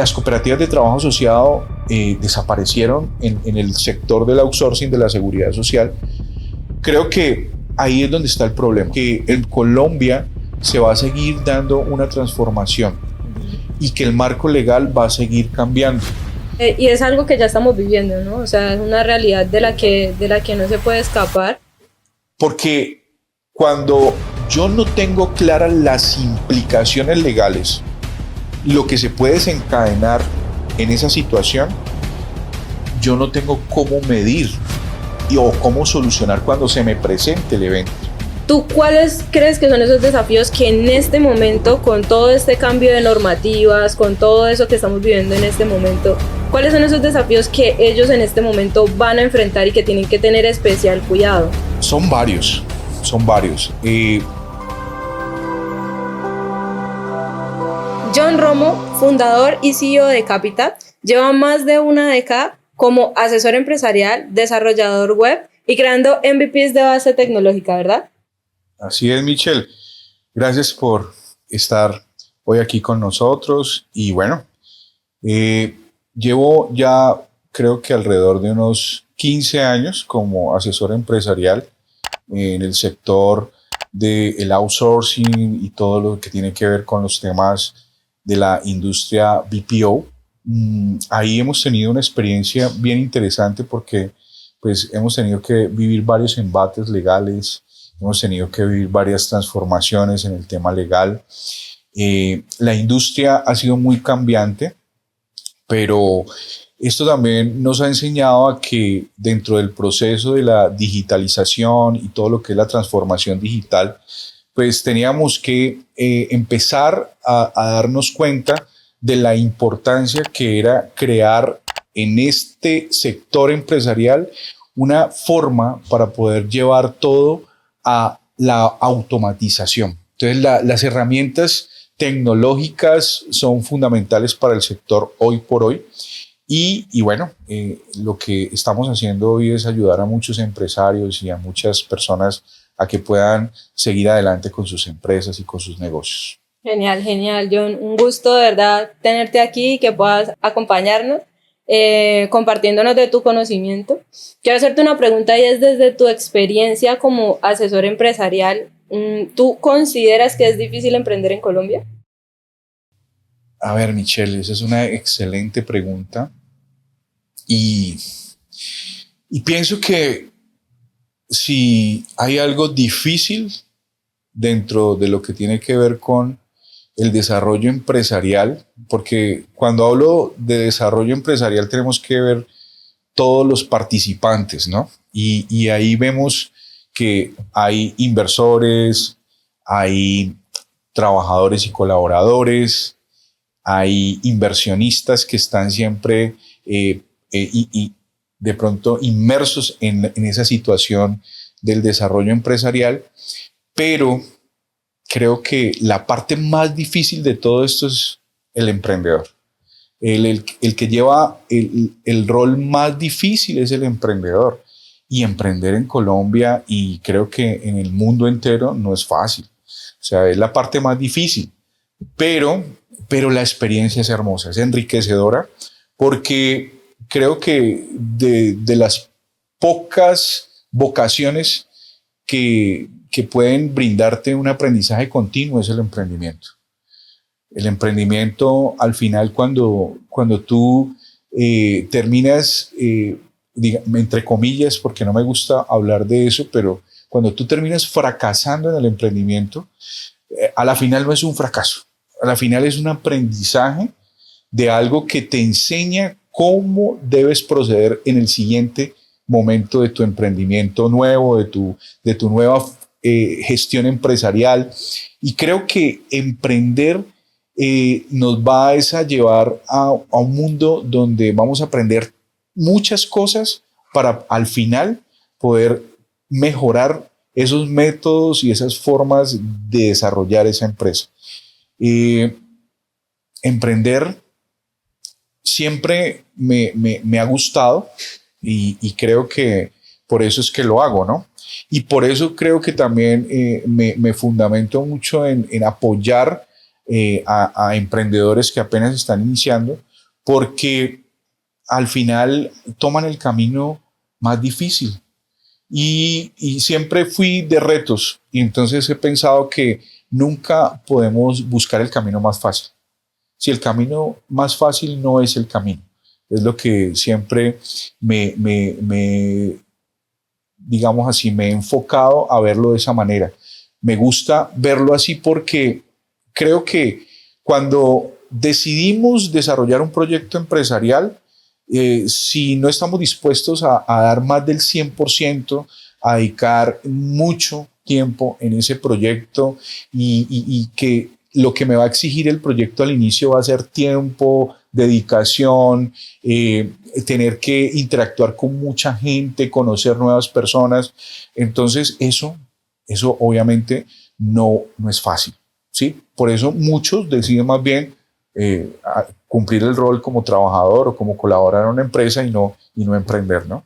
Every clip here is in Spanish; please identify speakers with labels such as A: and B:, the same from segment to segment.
A: Las cooperativas de trabajo asociado desaparecieron en el sector del outsourcing de la seguridad social. Creo que ahí es donde está el problema, que en Colombia se va a seguir dando una transformación y que el marco legal va a seguir cambiando.
B: Y es algo que ya estamos viviendo, ¿no? O sea, es una realidad de la que no se puede escapar.
A: Porque cuando yo no tengo claras las implicaciones legales, lo que se puede desencadenar en esa situación, yo no tengo cómo medir o cómo solucionar cuando se me presente el evento.
B: ¿Tú cuáles crees que son esos desafíos que en este momento, con todo este cambio de normativas, con todo eso que estamos viviendo en este momento, cuáles son esos desafíos que ellos en este momento van a enfrentar y que tienen que tener especial cuidado?
A: Son varios, son varios.
B: John Romo, fundador y CEO de Capital, lleva más de una década como asesor empresarial, desarrollador web y creando MVPs de base tecnológica, ¿verdad?
A: Así es, Michelle. Gracias por estar hoy aquí con nosotros. Y bueno, llevo ya creo que alrededor de unos 15 años como asesor empresarial en el sector del outsourcing y todo lo que tiene que ver con los temas de la industria BPO. Ahí hemos tenido una experiencia bien interesante porque pues hemos tenido que vivir varios embates legales, hemos tenido que vivir varias transformaciones en el tema legal. La industria ha sido muy cambiante, pero esto también nos ha enseñado a que dentro del proceso de la digitalización y todo lo que es la transformación digital, pues teníamos que empezar a darnos cuenta de la importancia que era crear en este sector empresarial una forma para poder llevar todo a la automatización. Entonces, las herramientas tecnológicas son fundamentales para el sector hoy por hoy. Y bueno, lo que estamos haciendo hoy es ayudar a muchos empresarios y a muchas personas a que puedan seguir adelante con sus empresas y con sus negocios.
B: Genial, genial, John. Un gusto de verdad tenerte aquí y que puedas acompañarnos, compartiéndonos de tu conocimiento. Quiero hacerte una pregunta y es desde tu experiencia como asesor empresarial, ¿tú consideras que es difícil emprender en Colombia?
A: A ver, Michelle, esa es una excelente pregunta y, y pienso que si hay algo difícil dentro de lo que tiene que ver con el desarrollo empresarial, porque cuando hablo de desarrollo empresarial tenemos que ver todos los participantes, ¿no? Y ahí vemos que hay inversores, hay trabajadores y colaboradores, hay inversionistas que están siempre y de pronto inmersos en esa situación del desarrollo empresarial, pero creo que la parte más difícil de todo esto es el emprendedor. El que lleva el rol más difícil es el emprendedor. Y emprender en Colombia y creo que en el mundo entero no es fácil. O sea, es la parte más difícil. Pero la experiencia es hermosa, es enriquecedora, porque creo que de las pocas vocaciones que pueden brindarte un aprendizaje continuo es el emprendimiento. El emprendimiento, al final, cuando tú terminas, entre comillas, porque no me gusta hablar de eso, pero cuando tú terminas fracasando en el emprendimiento, a la final no es un fracaso, a la final es un aprendizaje de algo que te enseña cómo debes proceder en el siguiente momento de tu emprendimiento nuevo, de tu nueva gestión empresarial. Y creo que emprender nos va a llevar a un mundo donde vamos a aprender muchas cosas para al final poder mejorar esos métodos y esas formas de desarrollar esa empresa. Emprender siempre me ha gustado y creo que por eso es que lo hago, ¿no? Y por eso creo que también me fundamento mucho en apoyar a emprendedores que apenas están iniciando, porque al final toman el camino más difícil. Y siempre fui de retos, y entonces he pensado que nunca podemos buscar el camino más fácil. Si el camino más fácil no es el camino, es lo que siempre digamos así, me he enfocado a verlo de esa manera. Me gusta verlo así porque creo que cuando decidimos desarrollar un proyecto empresarial, si no estamos dispuestos a dar más del 100%, a dedicar mucho tiempo en ese proyecto y que lo que me va a exigir el proyecto al inicio va a ser tiempo, dedicación, tener que interactuar con mucha gente, conocer nuevas personas. Entonces eso obviamente no es fácil, ¿sí? Por eso muchos deciden más bien cumplir el rol como trabajador o como colaborador en una empresa y no emprender, ¿no?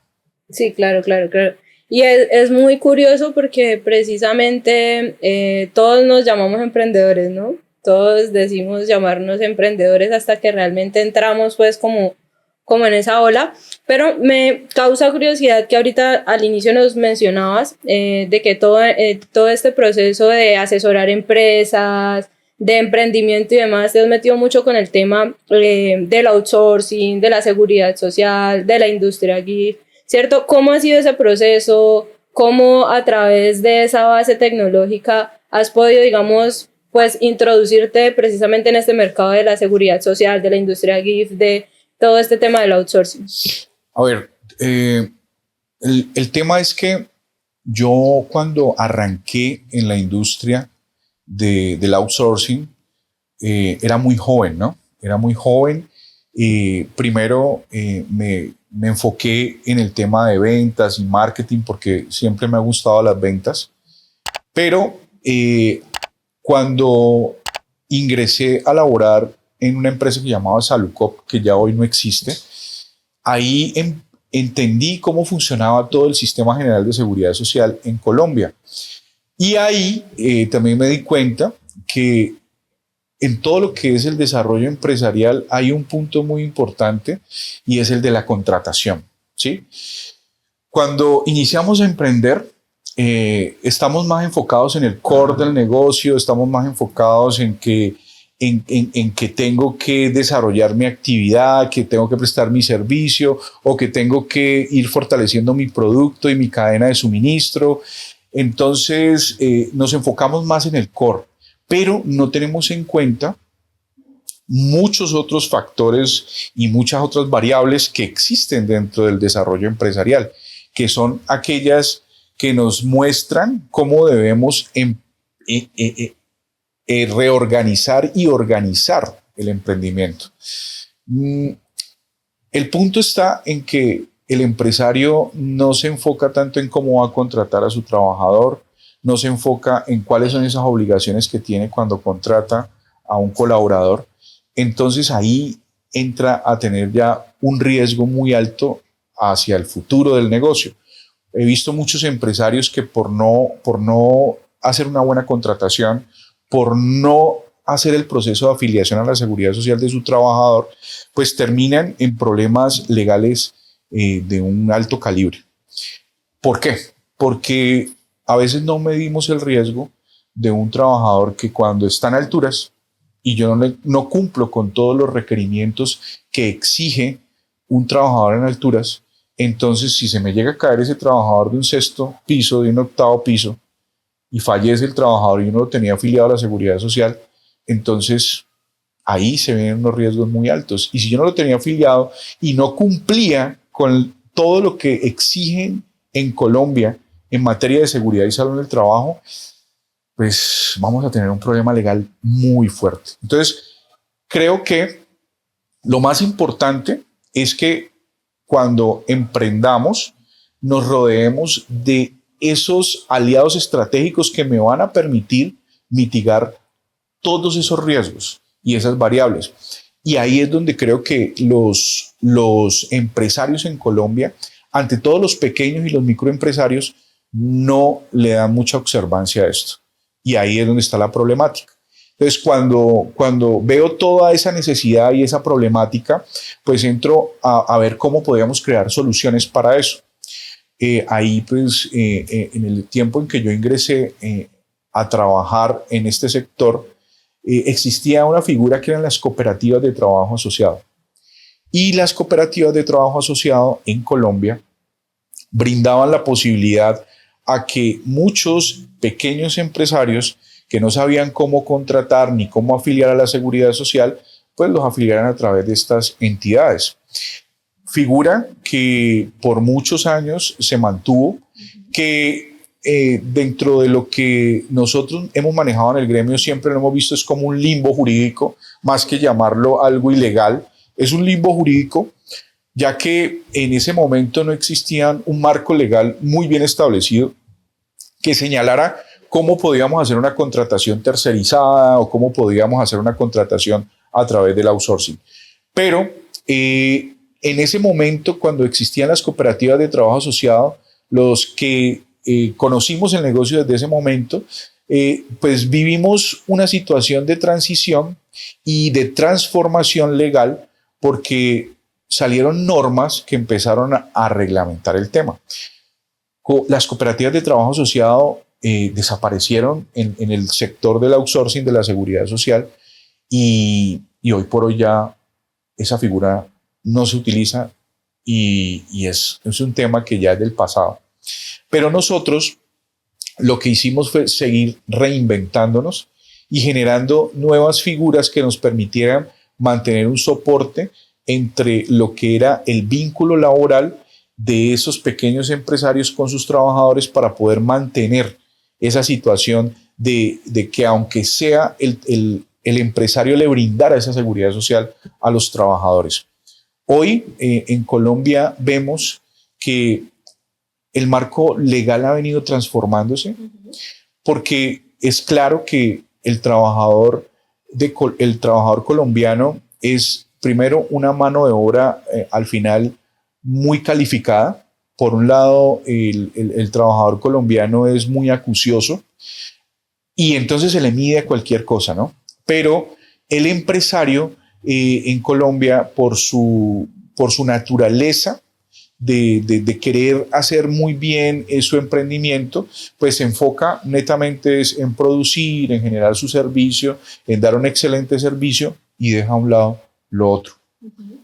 B: Sí, claro, claro, claro. Y es muy curioso porque precisamente todos nos llamamos emprendedores, ¿no? Todos decimos llamarnos emprendedores hasta que realmente entramos pues como en esa ola. Pero me causa curiosidad que ahorita al inicio nos mencionabas de que todo este proceso de asesorar empresas, de emprendimiento y demás, te has metido mucho con el tema del outsourcing, de la seguridad social, de la industria GIF, ¿cierto? ¿Cómo ha sido ese proceso? ¿Cómo a través de esa base tecnológica has podido, digamos, pues introducirte precisamente en este mercado de la seguridad social, de la industria GIF, de todo este tema del outsourcing?
A: A ver, el tema es que yo cuando arranqué en la industria del outsourcing, era muy joven, ¿no? Era muy joven. Primero me enfoqué en el tema de ventas y marketing porque siempre me ha gustado las ventas, pero cuando ingresé a laborar en una empresa que llamaba Salucop, que ya hoy no existe, ahí entendí cómo funcionaba todo el sistema general de seguridad social en Colombia. Y ahí también me di cuenta que en todo lo que es el desarrollo empresarial hay un punto muy importante y es el de la contratación, ¿sí? Cuando iniciamos a emprender, estamos más enfocados en el core del negocio, estamos más enfocados en que tengo que desarrollar mi actividad, que tengo que prestar mi servicio o que tengo que ir fortaleciendo mi producto y mi cadena de suministro. Entonces nos enfocamos más en el core, pero no tenemos en cuenta muchos otros factores y muchas otras variables que existen dentro del desarrollo empresarial, que son aquellas que nos muestran cómo debemos reorganizar y organizar el emprendimiento. El punto está en que el empresario no se enfoca tanto en cómo va a contratar a su trabajador, no se enfoca en cuáles son esas obligaciones que tiene cuando contrata a un colaborador. Entonces ahí entra a tener ya un riesgo muy alto hacia el futuro del negocio. He visto muchos empresarios que por no hacer una buena contratación, por no hacer el proceso de afiliación a la seguridad social de su trabajador, pues terminan en problemas legales de un alto calibre. ¿Por qué? Porque a veces no medimos el riesgo de un trabajador que cuando está en alturas y yo no cumplo con todos los requerimientos que exige un trabajador en alturas, entonces si se me llega a caer ese trabajador de un sexto piso, de un octavo piso, y fallece el trabajador y uno lo tenía afiliado a la seguridad social, entonces ahí se ven unos riesgos muy altos. Y si yo no lo tenía afiliado y no cumplía con todo lo que exigen en Colombia en materia de seguridad y salud en el trabajo, pues vamos a tener un problema legal muy fuerte. Entonces, creo que lo más importante es que cuando emprendamos nos rodeemos de esos aliados estratégicos que me van a permitir mitigar todos esos riesgos y esas variables. Y ahí es donde creo que los empresarios en Colombia, ante todo los pequeños y los microempresarios, no le dan mucha observancia a esto. Y ahí es donde está la problemática. Entonces, cuando veo toda esa necesidad y esa problemática, pues entro a ver cómo podríamos crear soluciones para eso. Ahí, pues, en el tiempo en que yo ingresé a trabajar en este sector, existía una figura que eran las cooperativas de trabajo asociado. Y las cooperativas de trabajo asociado en Colombia brindaban la posibilidad a que muchos pequeños empresarios que no sabían cómo contratar ni cómo afiliar a la seguridad social, pues los afiliaran a través de estas entidades. Figura que por muchos años se mantuvo, que dentro de lo que nosotros hemos manejado en el gremio siempre lo hemos visto es como un limbo jurídico, más que llamarlo algo ilegal, es un limbo jurídico, ya que en ese momento no existía un marco legal muy bien establecido que señalara cómo podíamos hacer una contratación tercerizada o cómo podíamos hacer una contratación a través del outsourcing. Pero en ese momento, cuando existían las cooperativas de trabajo asociado, los que conocimos el negocio desde ese momento, pues vivimos una situación de transición y de transformación legal porque salieron normas que empezaron a reglamentar el tema. Las cooperativas de trabajo asociado desaparecieron en el sector del outsourcing de la seguridad social y hoy por hoy ya esa figura no se utiliza y es un tema que ya es del pasado. Pero nosotros lo que hicimos fue seguir reinventándonos y generando nuevas figuras que nos permitieran mantener un soporte entre lo que era el vínculo laboral de esos pequeños empresarios con sus trabajadores para poder mantener esa situación de que aunque sea el empresario le brindara esa seguridad social a los trabajadores. Hoy en Colombia vemos que el marco legal ha venido transformándose porque es claro que el trabajador colombiano es primero una mano de obra al final muy calificada. Por un lado, el trabajador colombiano es muy acucioso y entonces se le mide cualquier cosa, ¿no? Pero el empresario en Colombia, por su naturaleza de querer hacer muy bien su emprendimiento, pues se enfoca netamente en producir, en generar su servicio, en dar un excelente servicio y deja a un lado lo otro,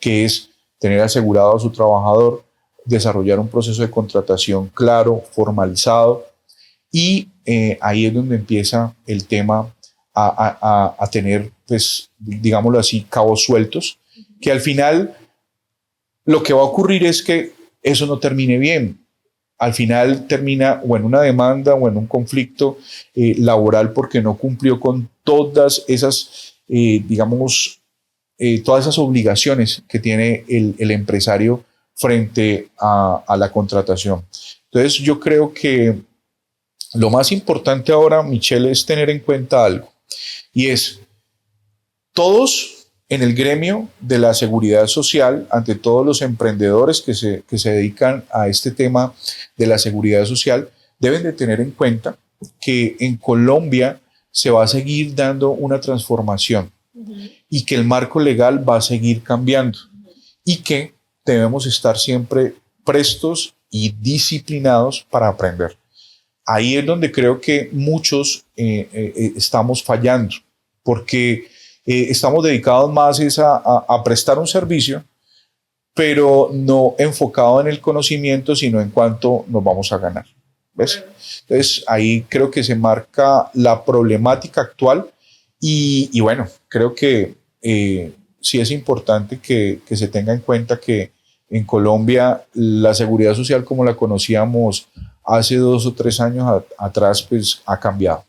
A: que es tener asegurado a su trabajador, desarrollar un proceso de contratación claro, formalizado, y ahí es donde empieza el tema a tener, pues, digámoslo así, cabos sueltos, que al final lo que va a ocurrir es que eso no termine bien. Al final termina o en una demanda o en un conflicto laboral porque no cumplió con todas esas, todas esas obligaciones que tiene el empresario frente a la contratación. Entonces yo creo que lo más importante ahora, Michelle, es tener en cuenta algo, y es todos en el gremio de la seguridad social, ante todos los emprendedores que se dedican a este tema de la seguridad social, deben de tener en cuenta que en Colombia se va a seguir dando una transformación y que el marco legal va a seguir cambiando y que debemos estar siempre prestos y disciplinados para aprender. Ahí es donde creo que muchos estamos fallando, porque estamos dedicados más a prestar un servicio, pero no enfocado en el conocimiento, sino en cuánto nos vamos a ganar. ¿Ves? Entonces ahí creo que se marca la problemática actual y bueno, creo que sí es importante que se tenga en cuenta que en Colombia la seguridad social como la conocíamos hace 2 o 3 años atrás, pues ha cambiado.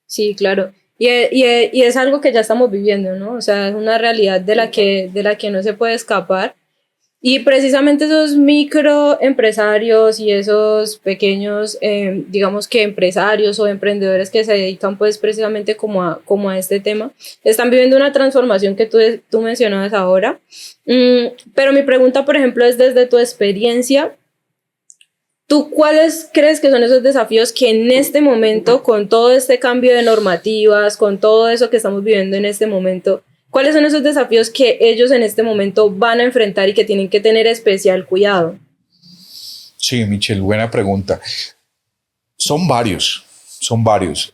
B: Sí, claro. Y es algo que ya estamos viviendo, ¿no? O sea, es una realidad de la que no se puede escapar. Y precisamente esos microempresarios y esos pequeños, digamos que empresarios o emprendedores que se dedican pues precisamente como a este tema, están viviendo una transformación que tú mencionabas ahora. Pero mi pregunta, por ejemplo, es desde tu experiencia, ¿Tú cuáles crees que son esos desafíos que en este momento, con todo este cambio de normativas, con todo eso que estamos viviendo en este momento, cuáles son esos desafíos que ellos en este momento van a enfrentar y que tienen que tener especial cuidado?
A: Sí, Michelle, buena pregunta. Son varios, son varios.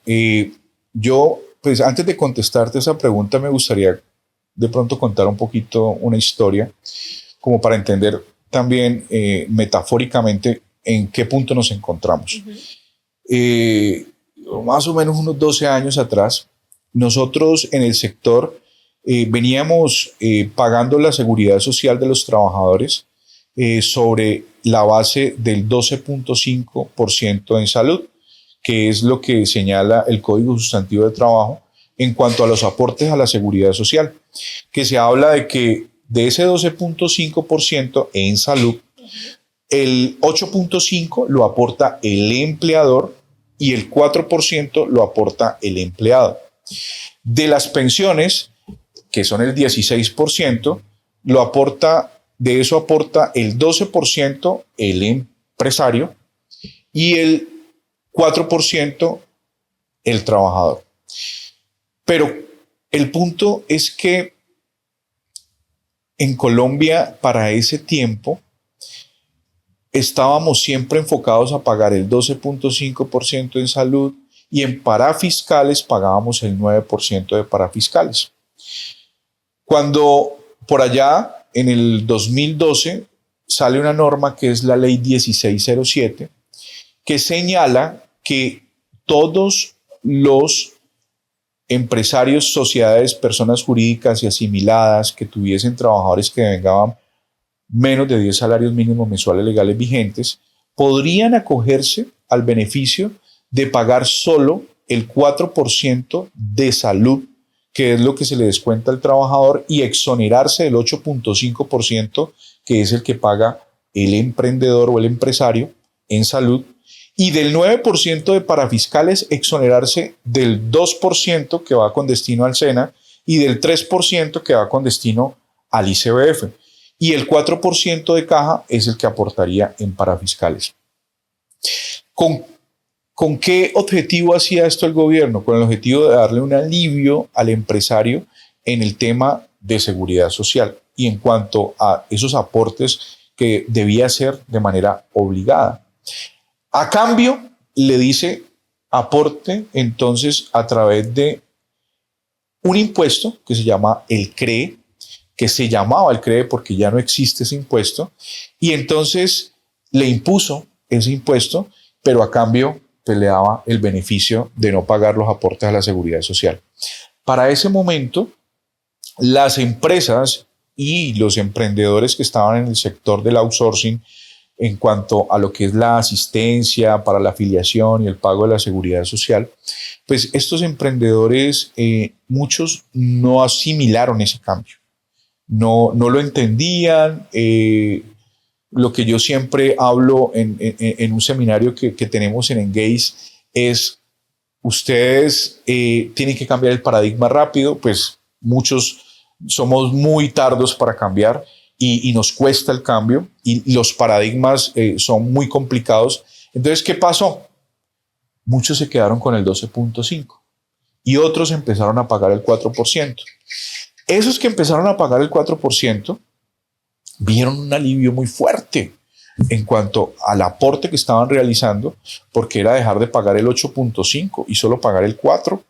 A: Yo, pues antes de contestarte esa pregunta, me gustaría de pronto contar un poquito una historia, como para entender también metafóricamente en qué punto nos encontramos. Más o menos unos 12 años atrás, nosotros en el sector veníamos pagando la seguridad social de los trabajadores sobre la base del 12.5% en salud, que es lo que señala el Código Sustantivo de Trabajo en cuanto a los aportes a la seguridad social, que se habla de que de ese 12.5% en salud, el 8.5% lo aporta el empleador y el 4% lo aporta el empleado. De las pensiones, que son el 16%, de eso aporta el 12% el empresario y el 4% el trabajador. Pero el punto es que en Colombia, para ese tiempo, estábamos siempre enfocados a pagar el 12.5% en salud y en parafiscales pagábamos el 9% de parafiscales. Cuando por allá, en el 2012, sale una norma que es la Ley 1607, que señala que todos los empresarios, sociedades, personas jurídicas y asimiladas que tuviesen trabajadores que vengaban menos de 10 salarios mínimos mensuales legales vigentes, podrían acogerse al beneficio de pagar solo el 4% de salud, que es lo que se le descuenta al trabajador, y exonerarse del 8.5%, que es el que paga el emprendedor o el empresario en salud, y del 9% de parafiscales exonerarse del 2% que va con destino al SENA y del 3% que va con destino al ICBF. Y el 4% de caja es el que aportaría en parafiscales. ¿Con qué objetivo hacía esto el gobierno? Con el objetivo de darle un alivio al empresario en el tema de seguridad social y en cuanto a esos aportes que debía hacer de manera obligada. A cambio, le dice aporte entonces a través de un impuesto que se llama el CRE, que se llamaba el CRE porque ya no existe ese impuesto, y entonces le impuso ese impuesto, pero a cambio pues, le daba el beneficio de no pagar los aportes a la seguridad social. Para ese momento, las empresas y los emprendedores que estaban en el sector del outsourcing en cuanto a lo que es la asistencia para la afiliación y el pago de la seguridad social, pues estos emprendedores, muchos no asimilaron ese cambio. No lo entendían. Lo que yo siempre hablo en un seminario que tenemos en Engage es, ustedes tienen que cambiar el paradigma rápido, pues muchos somos muy tardos para cambiar y nos cuesta el cambio y los paradigmas son muy complicados. Entonces, ¿qué pasó? Muchos se quedaron con el 12.5% y otros empezaron a pagar el 4%. Esos que empezaron a pagar el 4% vieron un alivio muy fuerte en cuanto al aporte que estaban realizando, porque era dejar de pagar el 8.5% y solo pagar el 4%.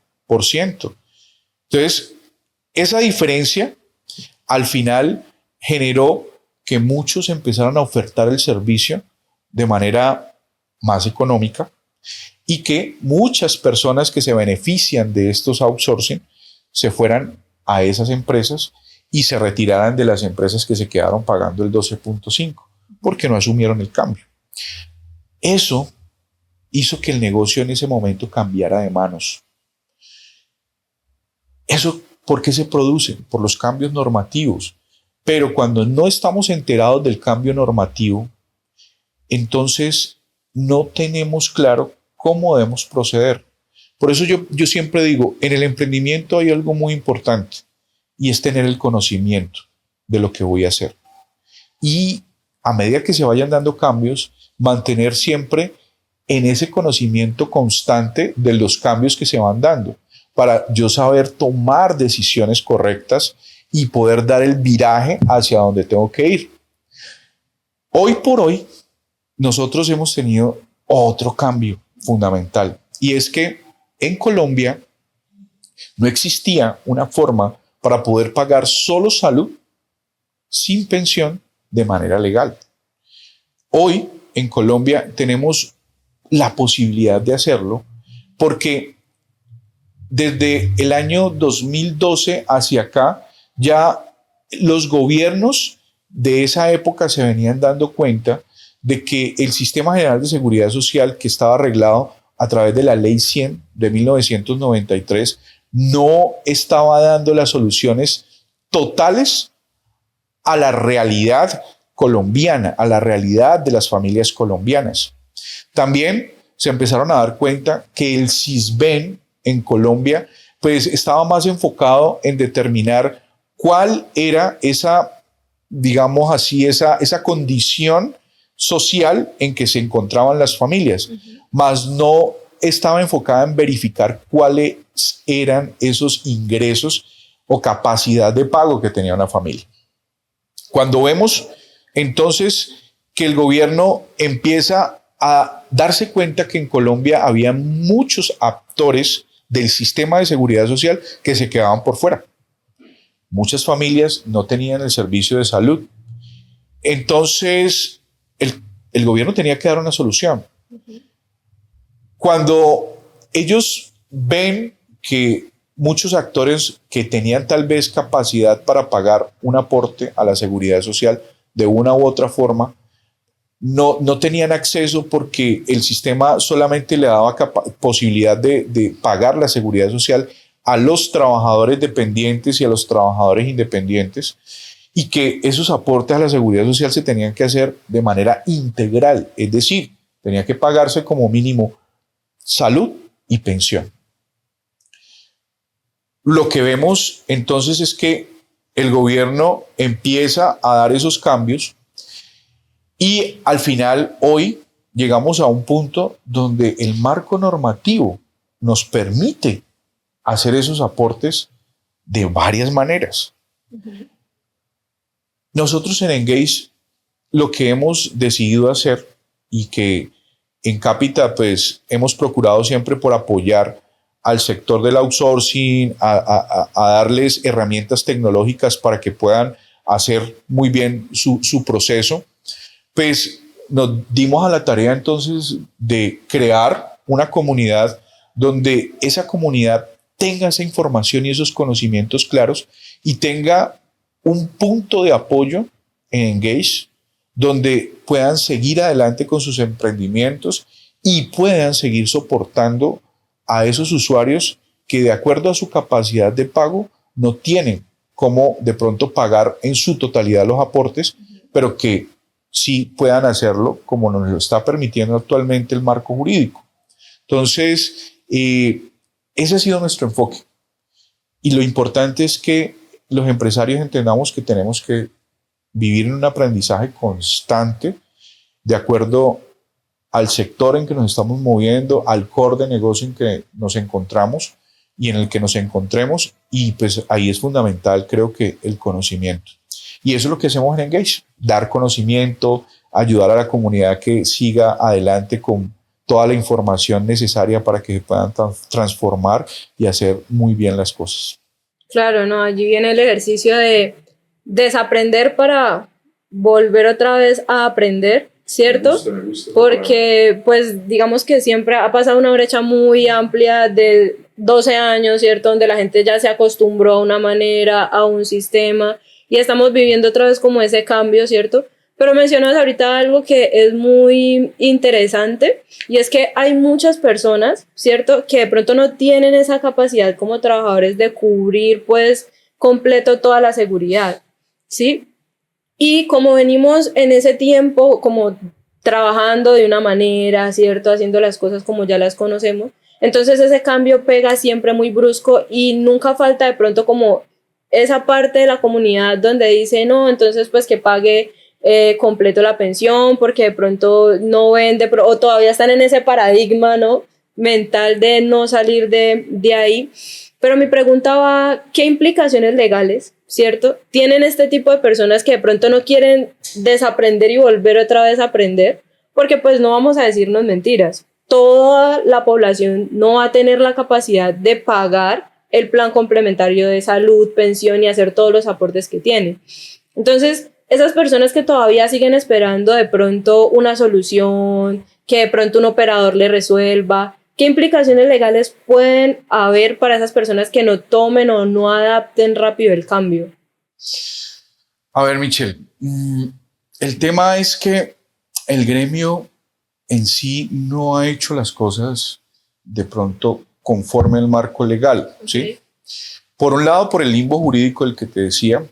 A: Entonces, esa diferencia al final generó que muchos empezaran a ofertar el servicio de manera más económica y que muchas personas que se benefician de estos outsourcing se fueran a esas empresas y se retiraran de las empresas que se quedaron pagando el 12.5% porque no asumieron el cambio. Eso hizo que el negocio en ese momento cambiara de manos. ¿Eso por qué se produce? Por los cambios normativos. Pero cuando no estamos enterados del cambio normativo, entonces no tenemos claro cómo debemos proceder. Por eso yo siempre digo, en el emprendimiento hay algo muy importante y es tener el conocimiento de lo que voy a hacer. Y a medida que se vayan dando cambios, mantener siempre en ese conocimiento constante de los cambios que se van dando, para yo saber tomar decisiones correctas y poder dar el viraje hacia donde tengo que ir. Hoy por hoy, nosotros hemos tenido otro cambio fundamental, y es que en Colombia no existía una forma para poder pagar solo salud sin pensión de manera legal. Hoy en Colombia tenemos la posibilidad de hacerlo porque desde el año 2012 hacia acá ya los gobiernos de esa época se venían dando cuenta de que el Sistema General de Seguridad Social, que estaba arreglado a través de la Ley 100 de 1993, no estaba dando las soluciones totales a la realidad colombiana, a la realidad de las familias colombianas. También se empezaron a dar cuenta que el SISBEN en Colombia pues estaba más enfocado en determinar cuál era esa, digamos así, esa condición social en que se encontraban las familias, más no estaba enfocada en verificar cuáles eran esos ingresos o capacidad de pago que tenía una familia. Cuando vemos entonces que el gobierno empieza a darse cuenta que en Colombia había muchos actores del sistema de seguridad social que se quedaban por fuera. Muchas familias no tenían el servicio de salud. Entonces, el gobierno tenía que dar una solución. Cuando ellos ven que muchos actores que tenían tal vez capacidad para pagar un aporte a la seguridad social de una u otra forma, no tenían acceso porque el sistema solamente le daba posibilidad de pagar la seguridad social a los trabajadores dependientes y a los trabajadores independientes, y que esos aportes a la seguridad social se tenían que hacer de manera integral, es decir, tenía que pagarse como mínimo salud y pensión. Lo que vemos entonces es que el gobierno empieza a dar esos cambios y al final hoy llegamos a un punto donde el marco normativo nos permite hacer esos aportes de varias maneras. Nosotros en Engage lo que hemos decidido hacer, y que en Capita pues hemos procurado siempre por apoyar al sector del outsourcing, a darles herramientas tecnológicas para que puedan hacer muy bien su proceso, pues nos dimos a la tarea entonces de crear una comunidad donde esa comunidad tenga esa información y esos conocimientos claros y tenga un punto de apoyo en Engage donde puedan seguir adelante con sus emprendimientos y puedan seguir soportando a esos usuarios que de acuerdo a su capacidad de pago no tienen cómo de pronto pagar en su totalidad los aportes, pero que sí puedan hacerlo como nos lo está permitiendo actualmente el marco jurídico. Entonces, ese ha sido nuestro enfoque. Y lo importante es que los empresarios entendamos que tenemos que vivir en un aprendizaje constante de acuerdo al sector en que nos estamos moviendo, al core de negocio en que nos encontramos y en el que nos encontremos, y pues ahí es fundamental, creo que el conocimiento. Y eso es lo que hacemos en Engage, dar conocimiento, ayudar a la comunidad que siga adelante con toda la información necesaria para que se puedan transformar y hacer muy bien las cosas.
B: Claro, no, allí viene el ejercicio de desaprender para volver otra vez a aprender, ¿cierto?
A: Me gusta,
B: porque pues digamos que siempre ha pasado una brecha muy amplia de 12 años, ¿cierto? Donde la gente ya se acostumbró a una manera, a un sistema, y estamos viviendo otra vez como ese cambio, ¿cierto? Pero mencionas ahorita algo que es muy interesante, y es que hay muchas personas, ¿cierto?, que de pronto no tienen esa capacidad como trabajadores de cubrir pues completo toda la seguridad, ¿sí? Y como venimos en ese tiempo como trabajando de una manera, ¿cierto?, haciendo las cosas como ya las conocemos, entonces ese cambio pega siempre muy brusco y nunca falta de pronto como esa parte de la comunidad donde dice, no, entonces pues que pague completo la pensión, porque de pronto no ven, o todavía están en ese paradigma, ¿no?, mental de no salir de ahí. Pero mi pregunta va, ¿qué implicaciones legales, cierto, tienen este tipo de personas que de pronto no quieren desaprender y volver otra vez a aprender? Porque pues no vamos a decirnos mentiras. Toda la población no va a tener la capacidad de pagar el plan complementario de salud, pensión y hacer todos los aportes que tiene. Entonces, esas personas que todavía siguen esperando de pronto una solución, que de pronto un operador le resuelva, ¿qué implicaciones legales pueden haber para esas personas que no tomen o no adapten rápido el cambio?
A: A ver, Michelle, el tema es que el gremio en sí no ha hecho las cosas de pronto conforme al marco legal, ¿sí?
B: Okay.
A: Por un lado, por el limbo jurídico del que te decía,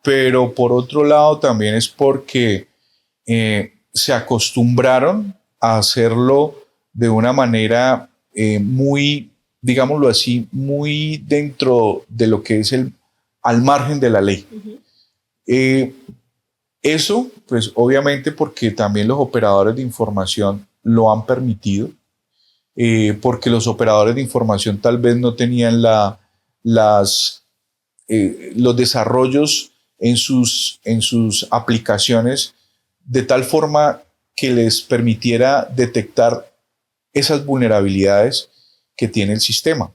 A: pero por otro lado también es porque se acostumbraron a hacerlo de una manera muy, digámoslo así, muy dentro de lo que es al margen de la ley. Eso, pues obviamente porque también los operadores de información lo han permitido, porque los operadores de información tal vez no tenían los desarrollos en sus aplicaciones de tal forma que les permitiera detectar esas vulnerabilidades que tiene el sistema.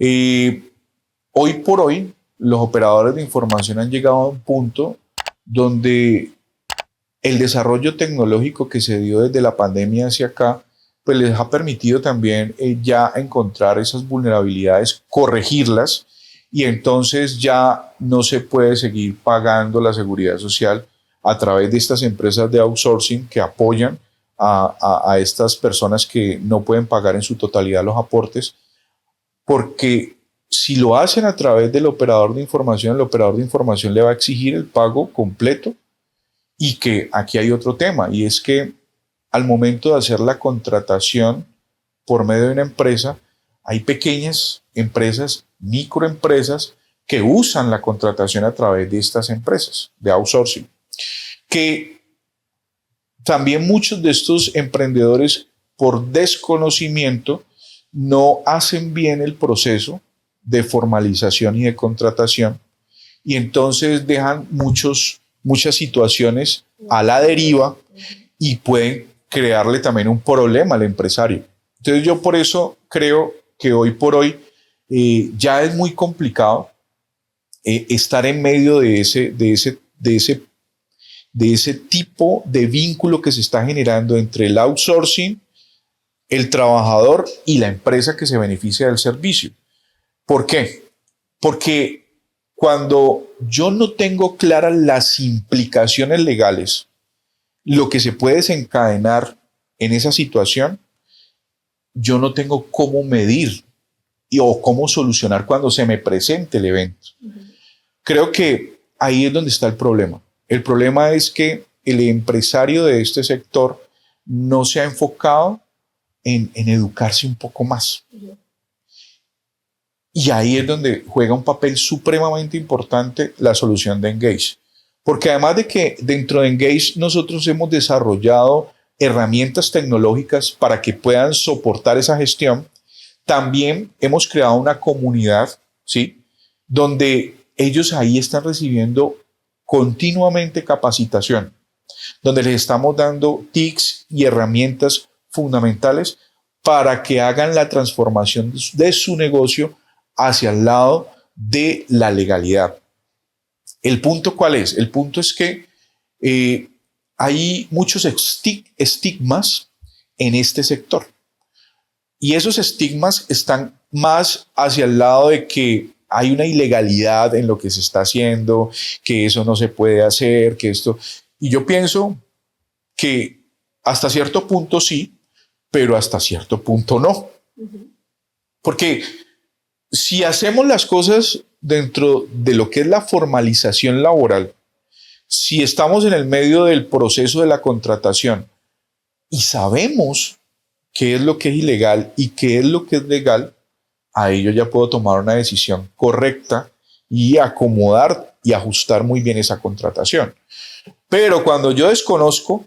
A: Hoy por hoy, los operadores de información han llegado a un punto donde el desarrollo tecnológico que se dio desde la pandemia hacia acá, pues les ha permitido también ya encontrar esas vulnerabilidades, corregirlas, y entonces ya no se puede seguir pagando la seguridad social a través de estas empresas de outsourcing que apoyan a estas personas que no pueden pagar en su totalidad los aportes, porque si lo hacen a través del operador de información, el operador de información le va a exigir el pago completo. Y que aquí hay otro tema, y es que al momento de hacer la contratación por medio de una empresa, hay pequeñas empresas, microempresas, que usan la contratación a través de estas empresas de outsourcing, que también muchos de estos emprendedores, por desconocimiento, no hacen bien el proceso de formalización y de contratación, y entonces dejan muchas situaciones a la deriva y pueden crearle también un problema al empresario. Entonces yo por eso creo que hoy por hoy ya es muy complicado estar en medio de ese tipo de vínculo que se está generando entre el outsourcing, el trabajador y la empresa que se beneficia del servicio. ¿Por qué? Porque cuando yo no tengo claras las implicaciones legales, lo que se puede desencadenar en esa situación, yo no tengo cómo medir o cómo solucionar cuando se me presente el evento. Creo que ahí es donde está el problema. El problema es que el empresario de este sector no se ha enfocado en educarse un poco más. Y ahí es donde juega un papel supremamente importante la solución de Engage. Porque además de que dentro de Engage nosotros hemos desarrollado herramientas tecnológicas para que puedan soportar esa gestión, también hemos creado una comunidad, ¿sí?, donde ellos ahí están recibiendo continuamente capacitación, donde les estamos dando tips y herramientas fundamentales para que hagan la transformación de su negocio hacia el lado de la legalidad. ¿El punto cuál es? El punto es que hay muchos estigmas en este sector. Y esos estigmas están más hacia el lado de que hay una ilegalidad en lo que se está haciendo, que eso no se puede hacer, que esto... Y yo pienso que hasta cierto punto sí, pero hasta cierto punto no. Porque si hacemos las cosas dentro de lo que es la formalización laboral, si estamos en el medio del proceso de la contratación y sabemos qué es lo que es ilegal y qué es lo que es legal, ahí yo ya puedo tomar una decisión correcta y acomodar y ajustar muy bien esa contratación. Pero cuando yo desconozco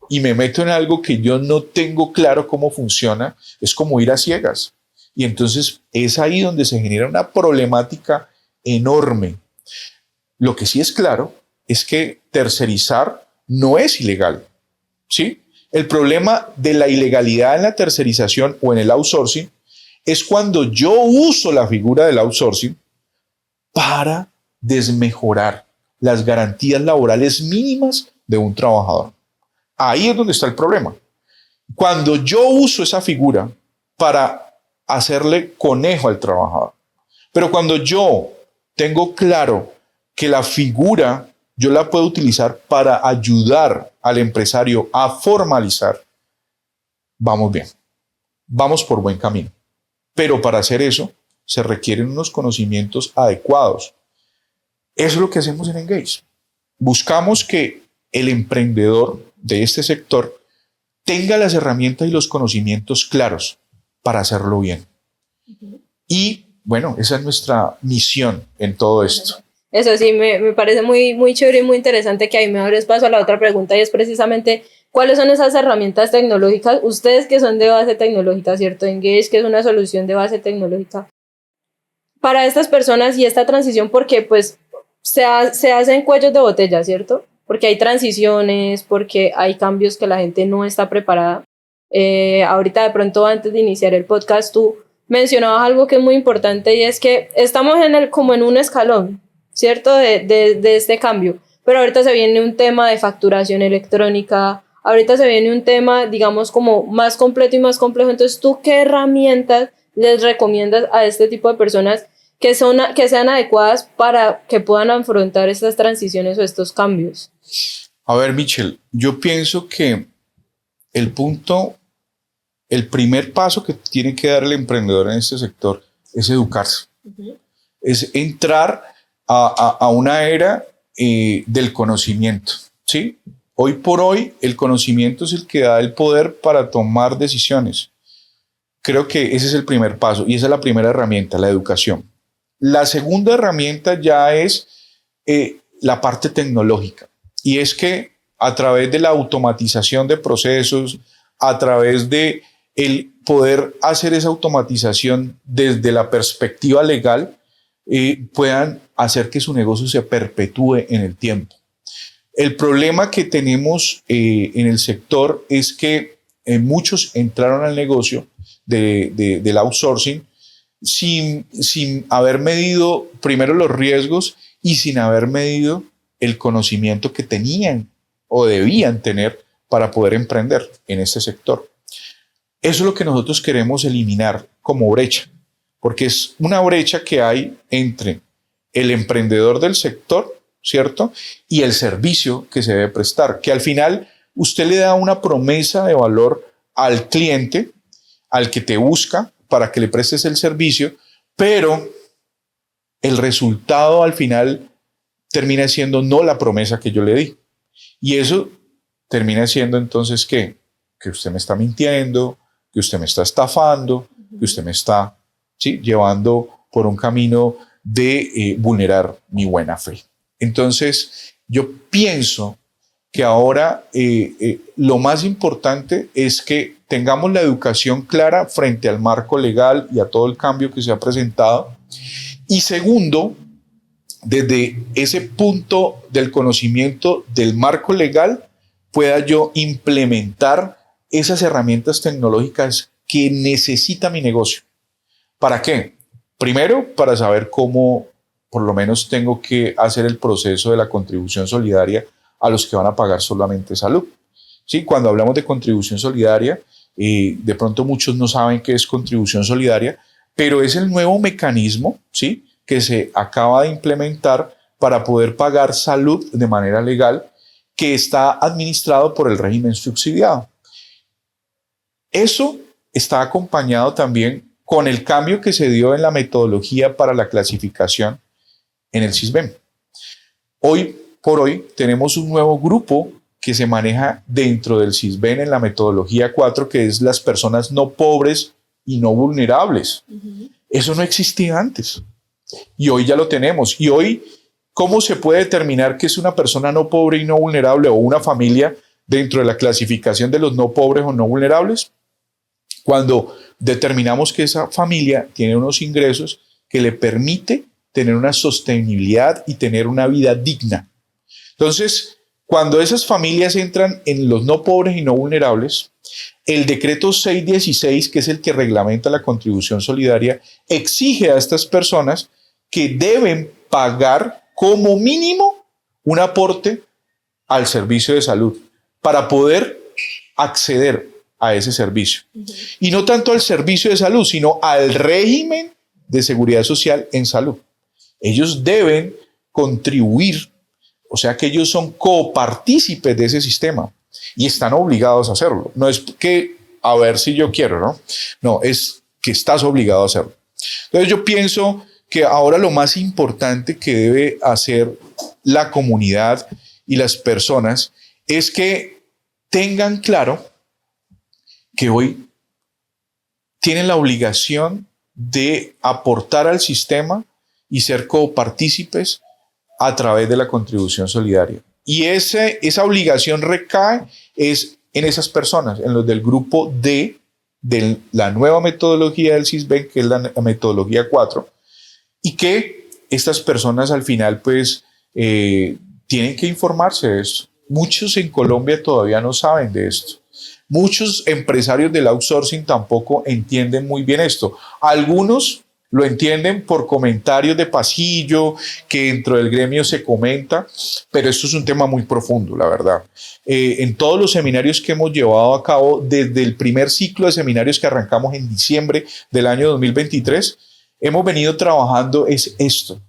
A: y me meto en algo que yo no tengo claro cómo funciona, es como ir a ciegas. Y entonces es ahí donde se genera una problemática enorme. Lo que sí es claro es que tercerizar no es ilegal, ¿sí? El problema de la ilegalidad en la tercerización o en el outsourcing es cuando yo uso la figura del outsourcing para desmejorar las garantías laborales mínimas de un trabajador. Ahí es donde está el problema. Cuando yo uso esa figura para hacerle conejo al trabajador, pero cuando yo tengo claro que la figura yo la puedo utilizar para ayudar al empresario a formalizar, vamos bien, vamos por buen camino. Pero para hacer eso se requieren unos conocimientos adecuados. Eso es lo que hacemos en Engage. Buscamos que el emprendedor de este sector tenga las herramientas y los conocimientos claros para hacerlo bien. Y bueno, esa es nuestra misión en todo esto.
B: Eso sí, me parece muy, muy chévere y muy interesante, que ahí me abres paso a la otra pregunta, y es precisamente cuáles son esas herramientas tecnológicas, ustedes que son de base tecnológica, ¿cierto? Engage, que es una solución de base tecnológica para estas personas y esta transición, porque pues se hacen cuellos de botella, ¿cierto? Porque hay transiciones, porque hay cambios que la gente no está preparada. Ahorita de pronto, antes de iniciar el podcast, tú mencionabas algo que es muy importante, y es que estamos como en un escalón, ¿cierto? De este cambio, pero ahorita se viene un tema de facturación electrónica, ahorita se viene un tema, digamos, como más completo y más complejo. Entonces, ¿tú qué herramientas les recomiendas a este tipo de personas que sean adecuadas para que puedan afrontar estas transiciones o estos cambios?
A: A ver, Michelle, yo pienso que el primer paso que tiene que dar el emprendedor en este sector es educarse, es entrar a una era del conocimiento, ¿sí? Hoy por hoy el conocimiento es el que da el poder para tomar decisiones. Creo que ese es el primer paso y esa es la primera herramienta, la educación. La segunda herramienta ya es la parte tecnológica, y es que a través de la automatización de procesos, a través de el poder hacer esa automatización desde la perspectiva legal, puedan hacer que su negocio se perpetúe en el tiempo. El problema que tenemos en el sector es que muchos entraron al negocio del outsourcing sin haber medido primero los riesgos y sin haber medido el conocimiento que tenían o debían tener para poder emprender en este sector. Eso es lo que nosotros queremos eliminar como brecha, porque es una brecha que hay entre el emprendedor del sector, ¿cierto? Y el servicio que se debe prestar, que al final usted le da una promesa de valor al cliente, al que te busca para que le prestes el servicio, pero el resultado al final termina siendo no la promesa que yo le di. Y eso termina siendo entonces que usted me está mintiendo, que usted me está estafando, que usted me está llevando por un camino de vulnerar mi buena fe. Entonces, yo pienso que ahora lo más importante es que tengamos la educación clara frente al marco legal y a todo el cambio que se ha presentado. Y segundo, desde ese punto del conocimiento del marco legal, pueda yo implementar esas herramientas tecnológicas que necesita mi negocio. ¿Para qué? Primero, para saber cómo por lo menos tengo que hacer el proceso de la contribución solidaria a los que van a pagar solamente salud. ¿Sí? Cuando hablamos de contribución solidaria, de pronto muchos no saben qué es contribución solidaria, pero es el nuevo mecanismo, ¿sí?, que se acaba de implementar para poder pagar salud de manera legal, que está administrado por el régimen subsidiado. Eso está acompañado también con el cambio que se dio en la metodología para la clasificación en el SISBEN. Hoy por hoy tenemos un nuevo grupo que se maneja dentro del SISBEN en la metodología 4, que es las personas no pobres y no vulnerables. Eso no existía antes y hoy ya lo tenemos. Y hoy ¿Cómo se puede determinar que es una persona no pobre y no vulnerable o una familia dentro de la clasificación de los no pobres o no vulnerables? Cuando determinamos que esa familia tiene unos ingresos que le permite tener una sostenibilidad y tener una vida digna. Entonces, cuando esas familias entran en los no pobres y no vulnerables, el decreto 616, que es el que reglamenta la contribución solidaria, exige a estas personas que deben pagar como mínimo un aporte al servicio de salud para poder acceder a ese servicio. Y no tanto al servicio de salud, sino al régimen de seguridad social en salud. Ellos deben contribuir, o sea que ellos son copartícipes de ese sistema y están obligados a hacerlo. No es que a ver si yo quiero, ¿no? No, es que estás obligado a hacerlo. Entonces yo pienso que ahora lo más importante que debe hacer la comunidad y las personas es que tengan claro que hoy tienen la obligación de aportar al sistema y ser copartícipes a través de la contribución solidaria. Y esa obligación recae en esas personas, en los del grupo D, de la nueva metodología del CISBEN, que es la metodología 4, y que estas personas al final pues tienen que informarse de esto. Muchos en Colombia todavía no saben de esto. Muchos empresarios del outsourcing tampoco entienden muy bien esto. Algunos lo entienden por comentarios de pasillo que dentro del gremio se comenta, pero esto es un tema muy profundo, la verdad. En todos los seminarios que hemos llevado a cabo, desde el primer ciclo de seminarios que arrancamos en diciembre del año 2023, hemos venido trabajando es esto,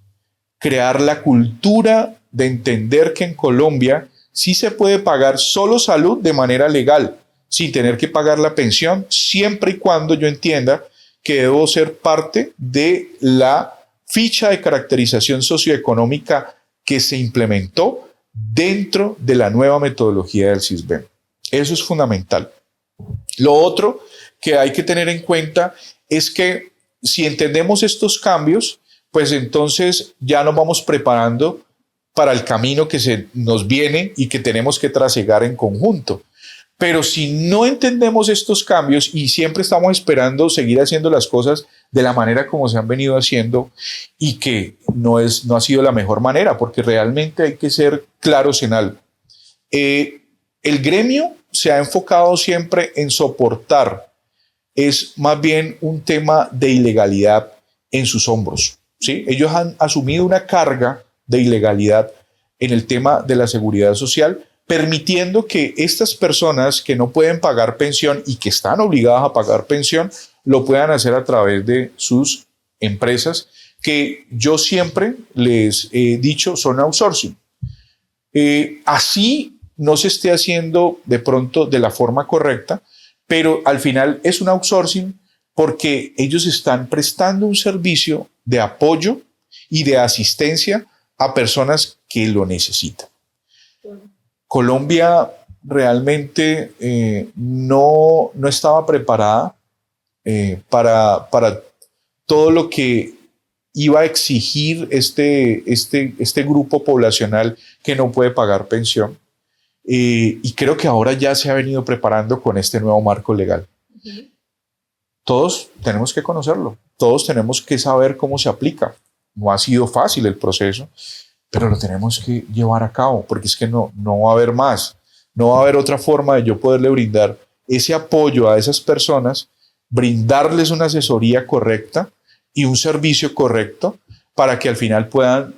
A: crear la cultura de entender que en Colombia sí se puede pagar solo salud de manera legal, sin tener que pagar la pensión, siempre y cuando yo entienda que debo ser parte de la ficha de caracterización socioeconómica que se implementó dentro de la nueva metodología del CISBEN. Eso es fundamental. Lo otro que hay que tener en cuenta es que si entendemos estos cambios, pues entonces ya nos vamos preparando para el camino que se nos viene y que tenemos que trasegar en conjunto. Pero si no entendemos estos cambios y siempre estamos esperando seguir haciendo las cosas de la manera como se han venido haciendo y que no ha sido la mejor manera, porque realmente hay que ser claros en algo. El gremio se ha enfocado siempre en soportar, es más bien un tema de ilegalidad en sus hombros, ¿sí? Ellos han asumido una carga de ilegalidad en el tema de la seguridad social, permitiendo que estas personas que no pueden pagar pensión y que están obligadas a pagar pensión, lo puedan hacer a través de sus empresas, que yo siempre les he dicho son outsourcing. Así no se esté haciendo de pronto de la forma correcta, pero al final es un outsourcing porque ellos están prestando un servicio de apoyo y de asistencia a personas que lo necesitan. Colombia realmente no estaba preparada para todo lo que iba a exigir este grupo poblacional que no puede pagar pensión. Y creo que ahora ya se ha venido preparando con este nuevo marco legal. Todos tenemos que conocerlo, todos tenemos que saber cómo se aplica. No ha sido fácil el proceso, pero lo tenemos que llevar a cabo, porque es que no va a haber más, no va a haber otra forma de yo poderle brindar ese apoyo a esas personas, brindarles una asesoría correcta y un servicio correcto para que al final puedan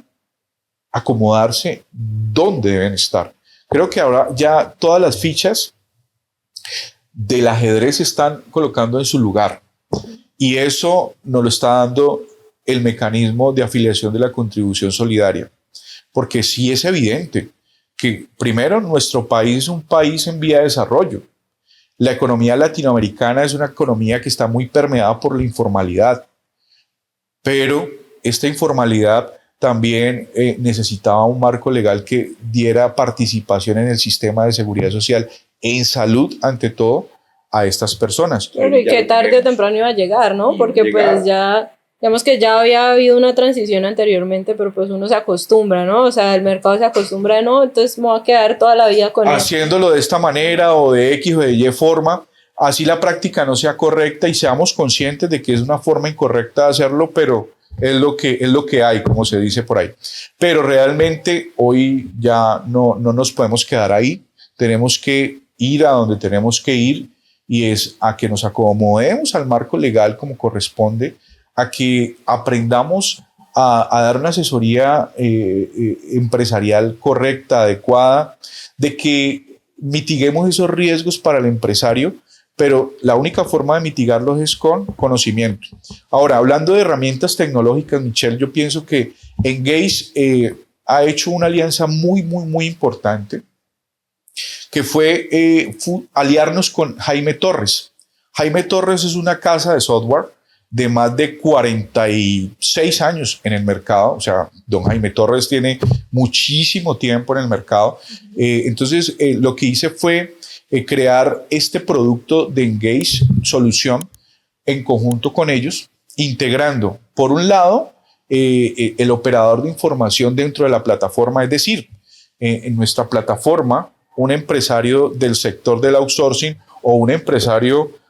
A: acomodarse donde deben estar. Creo que ahora ya todas las fichas del ajedrez se están colocando en su lugar y eso nos lo está dando el mecanismo de afiliación de la contribución solidaria. Porque sí es evidente que primero nuestro país es un país en vía de desarrollo. La economía latinoamericana es una economía que está muy permeada por la informalidad, pero esta informalidad también necesitaba un marco legal que diera participación en el sistema de seguridad social, en salud ante todo, a estas personas.
B: Pero y que tarde o temprano iba a llegar, ¿no? Porque pues ya digamos que ya había habido una transición anteriormente, pero pues uno se acostumbra, ¿no? O sea, el mercado se acostumbra, ¿no? Entonces me voy a quedar toda la vida con
A: haciéndolo de esta manera o de X o de Y forma, así la práctica no sea correcta y seamos conscientes de que es una forma incorrecta de hacerlo, pero es lo que hay, como se dice por ahí. Pero realmente hoy ya no nos podemos quedar ahí, tenemos que ir a donde tenemos que ir y es a que nos acomodemos al marco legal como corresponde, a que aprendamos a dar una asesoría empresarial correcta, adecuada, de que mitiguemos esos riesgos para el empresario, pero la única forma de mitigarlos es con conocimiento. Ahora, hablando de herramientas tecnológicas, Michelle, yo pienso que Engage ha hecho una alianza muy importante, que fue aliarnos con Jaime Torres. Jaime Torres es una casa de software de más de 46 años en el mercado, o sea, don Jaime Torres tiene muchísimo tiempo en el mercado. Entonces, lo que hice fue crear este producto de Engage Solución en conjunto con ellos, integrando, por un lado, el operador de información dentro de la plataforma, es decir, en nuestra plataforma, un empresario del sector del outsourcing o un empresario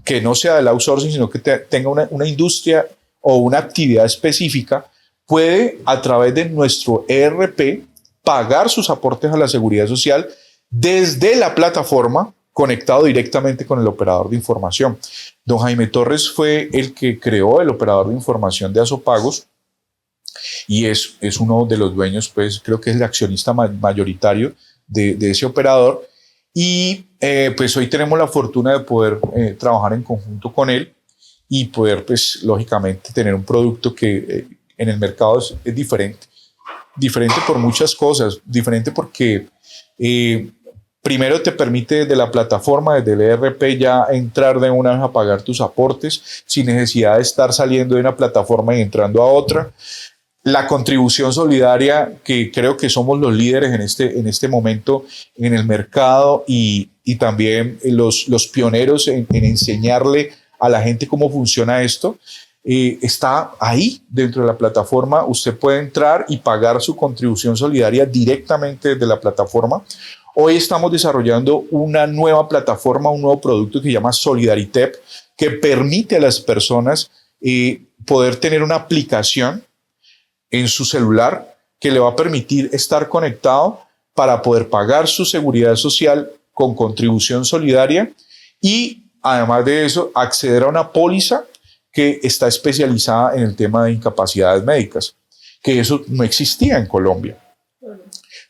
A: que no sea del outsourcing, sino que tenga una industria o una actividad específica, puede a través de nuestro ERP pagar sus aportes a la seguridad social desde la plataforma conectado directamente con el operador de información. Don Jaime Torres fue el que creó el operador de información de Azopagos y es uno de los dueños, pues creo que es el accionista mayoritario de ese operador. Y pues hoy tenemos la fortuna de poder trabajar en conjunto con él y poder, pues lógicamente, tener un producto que en el mercado es diferente. Diferente por muchas cosas. Diferente porque primero te permite desde la plataforma, desde el ERP, ya entrar de una vez a pagar tus aportes sin necesidad de estar saliendo de una plataforma y entrando a otra. La contribución solidaria, que creo que somos los líderes en este momento en el mercado y también los pioneros en enseñarle a la gente cómo funciona esto, está ahí dentro de la plataforma. Usted puede entrar y pagar su contribución solidaria directamente desde la plataforma. Hoy estamos desarrollando una nueva plataforma, un nuevo producto que se llama Solidaritep, que permite a las personas poder tener una aplicación en su celular que le va a permitir estar conectado para poder pagar su seguridad social con contribución solidaria y además de eso acceder a una póliza que está especializada en el tema de incapacidades médicas, que eso no existía en Colombia,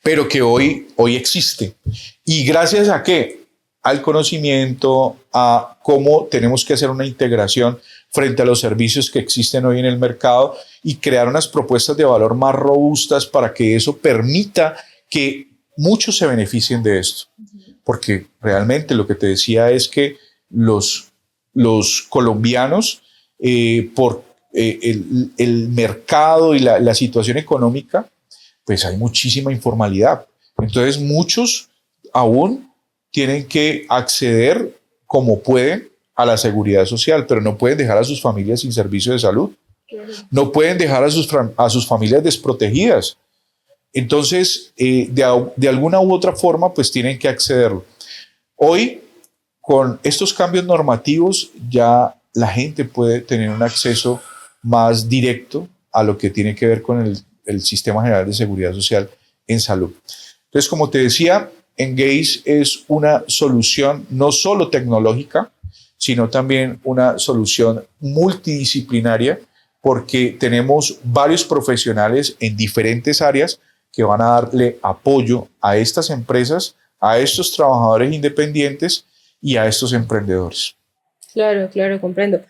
A: pero que hoy existe. ¿Y gracias a qué? Al conocimiento, a cómo tenemos que hacer una integración frente a los servicios que existen hoy en el mercado y crear unas propuestas de valor más robustas para que eso permita que muchos se beneficien de esto. Porque realmente lo que te decía es que los colombianos, por el mercado y la situación económica, pues hay muchísima informalidad. Entonces muchos aún tienen que acceder como pueden a la seguridad social, pero no pueden dejar a sus familias sin servicio de salud. No pueden dejar a sus familias desprotegidas. Entonces, de alguna u otra forma, pues tienen que accederlo. Hoy, con estos cambios normativos, ya la gente puede tener un acceso más directo a lo que tiene que ver con el Sistema General de Seguridad Social en salud. Entonces, como te decía, Engage es una solución no solo tecnológica, sino también una solución multidisciplinaria, porque tenemos varios profesionales en diferentes áreas que van a darle apoyo a estas empresas, a estos trabajadores independientes y a estos emprendedores.
B: Claro, claro, comprendo.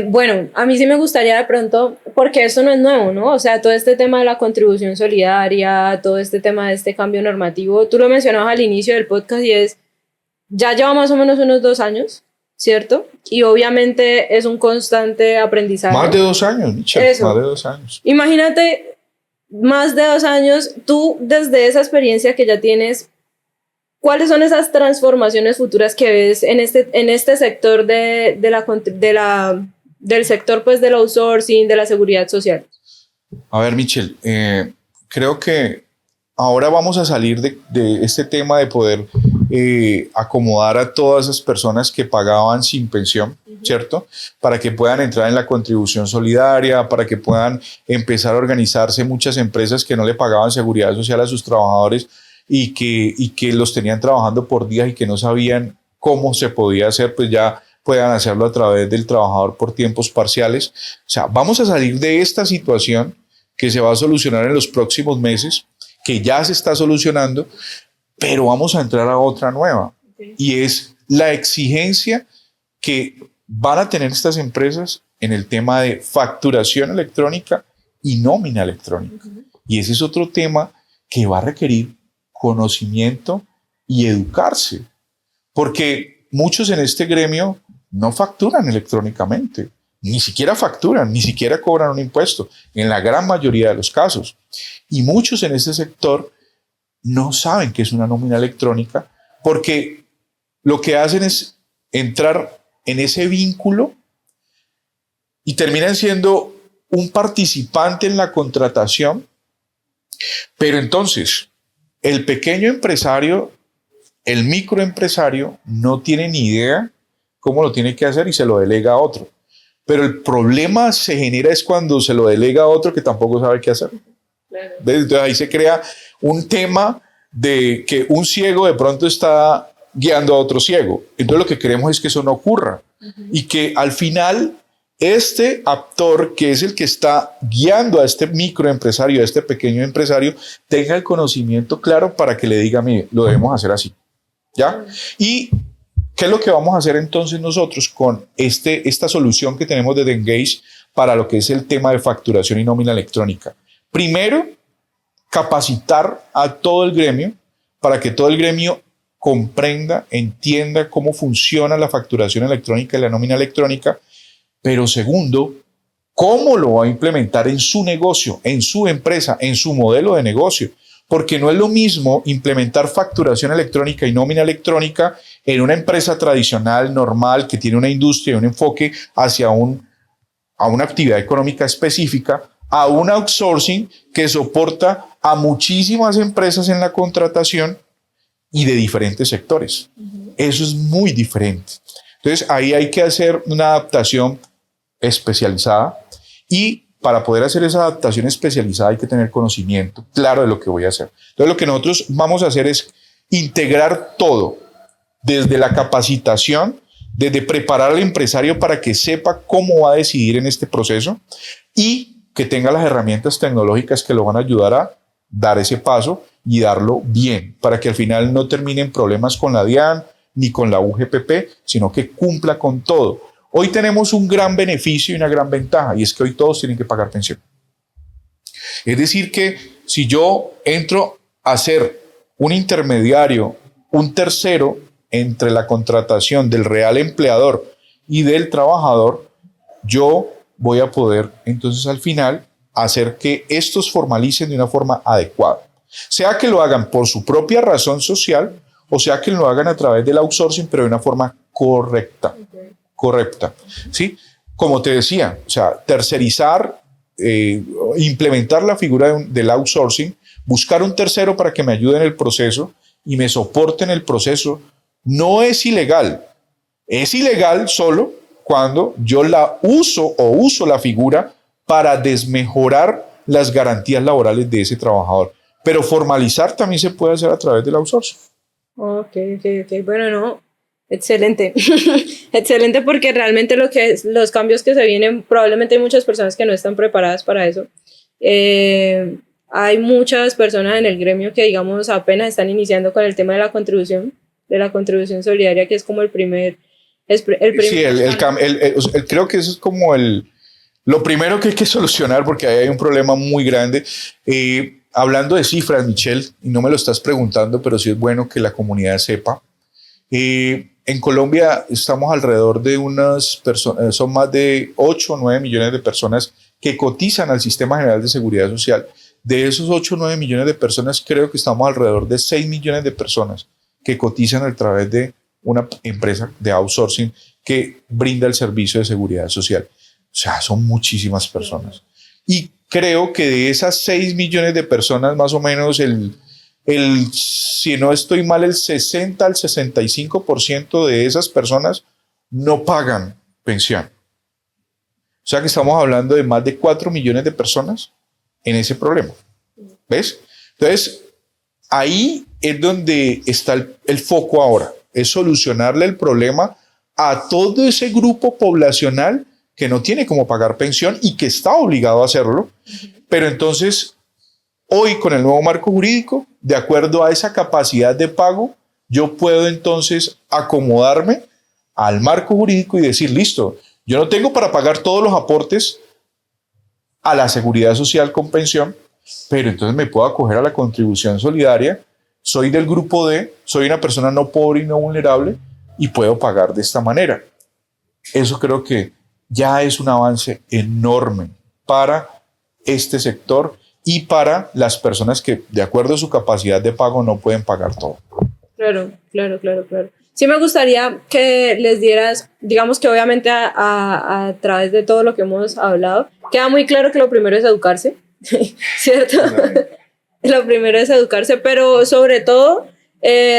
B: Bueno, a mí sí me gustaría de pronto, porque esto no es nuevo, ¿no? O sea, todo este tema de la contribución solidaria, todo este tema de este cambio normativo, tú lo mencionabas al inicio del podcast y ya lleva más o menos unos 2 años, ¿cierto? Y obviamente es un constante aprendizaje.
A: Más de 2 años, Michelle, más de 2 años.
B: Imagínate, más de 2 años, tú desde esa experiencia que ya tienes, ¿cuáles son esas transformaciones futuras que ves en este sector de del sector pues del outsourcing, de la seguridad social?
A: A ver, Michelle, creo que ahora vamos a salir de este tema de poder acomodar a todas esas personas que pagaban sin pensión, ¿cierto? Para que puedan entrar en la contribución solidaria, para que puedan empezar a organizarse muchas empresas que no le pagaban seguridad social a sus trabajadores y que los tenían trabajando por días y que no sabían cómo se podía hacer, pues ya puedan hacerlo a través del trabajador por tiempos parciales. O sea, vamos a salir de esta situación que se va a solucionar en los próximos meses, que ya se está solucionando, pero vamos a entrar a otra nueva, y es la exigencia que van a tener estas empresas en el tema de facturación electrónica y nómina electrónica. Y ese es otro tema que va a requerir conocimiento y educarse, porque muchos en este gremio no facturan electrónicamente, ni siquiera facturan, ni siquiera cobran un impuesto, en la gran mayoría de los casos. Y muchos en este sector no saben qué es una nómina electrónica, porque lo que hacen es entrar en ese vínculo y terminan siendo un participante en la contratación. Pero entonces, el pequeño empresario, el microempresario, no tiene ni idea cómo lo tiene que hacer y se lo delega a otro. Pero el problema se genera es cuando se lo delega a otro que tampoco sabe qué hacer. Claro. Entonces ahí se crea un tema de que un ciego de pronto está guiando a otro ciego. Entonces lo que queremos es que eso no ocurra y que al final este actor, que es el que está guiando a este microempresario, a este pequeño empresario, tenga el conocimiento claro para que le diga, mire, lo debemos hacer así. ¿Ya? Y ¿qué es lo que vamos a hacer entonces nosotros con esta solución que tenemos de Engage para lo que es el tema de facturación y nómina electrónica? Primero, capacitar a todo el gremio para que todo el gremio comprenda, entienda cómo funciona la facturación electrónica y la nómina electrónica. Pero segundo, cómo lo va a implementar en su negocio, en su empresa, en su modelo de negocio. Porque no es lo mismo implementar facturación electrónica y nómina electrónica en una empresa tradicional, normal, que tiene una industria y un enfoque hacia a una actividad económica específica, a un outsourcing que soporta a muchísimas empresas en la contratación y de diferentes sectores. Eso es muy diferente. Entonces, ahí hay que hacer una adaptación especializada, y para poder hacer esa adaptación especializada hay que tener conocimiento claro de lo que voy a hacer. Entonces, lo que nosotros vamos a hacer es integrar todo, desde la capacitación, desde preparar al empresario para que sepa cómo va a decidir en este proceso y que tenga las herramientas tecnológicas que lo van a ayudar a dar ese paso y darlo bien, para que al final no terminen problemas con la DIAN ni con la UGPP, sino que cumpla con todo. Hoy tenemos un gran beneficio y una gran ventaja, y es que hoy todos tienen que pagar pensión. Es decir que si yo entro a ser un intermediario, un tercero entre la contratación del real empleador y del trabajador, yo voy a poder entonces al final hacer que estos formalicen de una forma adecuada. Sea que lo hagan por su propia razón social o sea que lo hagan a través del outsourcing, pero de una forma correcta. Correcta, ¿sí? Como te decía, o sea, tercerizar, implementar la figura del outsourcing, buscar un tercero para que me ayude en el proceso y me soporte en el proceso, no es ilegal. Es ilegal solo cuando yo la uso o uso la figura para desmejorar las garantías laborales de ese trabajador. Pero formalizar también se puede hacer a través del outsourcing.
B: Ok. Bueno, no, excelente. Excelente, porque realmente los cambios que se vienen, probablemente hay muchas personas que no están preparadas para eso. Hay muchas personas en el gremio que, digamos, apenas están iniciando con el tema de la contribución solidaria, que es como el primer... Sí,
A: creo que eso es como lo primero que hay que solucionar, porque ahí hay un problema muy grande. Hablando de cifras, Michelle, y no me lo estás preguntando, pero sí es bueno que la comunidad sepa. En Colombia estamos alrededor de son más de 8 o 9 millones de personas que cotizan al Sistema General de Seguridad Social. De esos 8 o 9 millones de personas, creo que estamos alrededor de 6 millones de personas que cotizan a través de una empresa de outsourcing que brinda el servicio de seguridad social. sea, son muchísimas personas. Y creo que de esas 6 millones de personas, más o menos, si no estoy mal, el 60 al 65% de esas personas no pagan pensión. O sea que estamos hablando de más de 4 millones de personas en ese problema. ¿Ves? Entonces, ahí es donde está el foco ahora, es solucionarle el problema a todo ese grupo poblacional que no tiene cómo pagar pensión y que está obligado a hacerlo. Pero entonces, hoy con el nuevo marco jurídico, de acuerdo a esa capacidad de pago, yo puedo entonces acomodarme al marco jurídico y decir, listo, yo no tengo para pagar todos los aportes a la seguridad social con pensión, pero entonces me puedo acoger a la contribución solidaria, soy del grupo D, soy una persona no pobre y no vulnerable y puedo pagar de esta manera. Eso creo que ya es un avance enorme para este sector y para las personas que, de acuerdo a su capacidad de pago, no pueden pagar todo.
B: Claro. Sí me gustaría que les dieras, digamos que obviamente a través de todo lo que hemos hablado, queda muy claro que lo primero es educarse, ¿cierto? Lo primero es educarse, pero sobre todo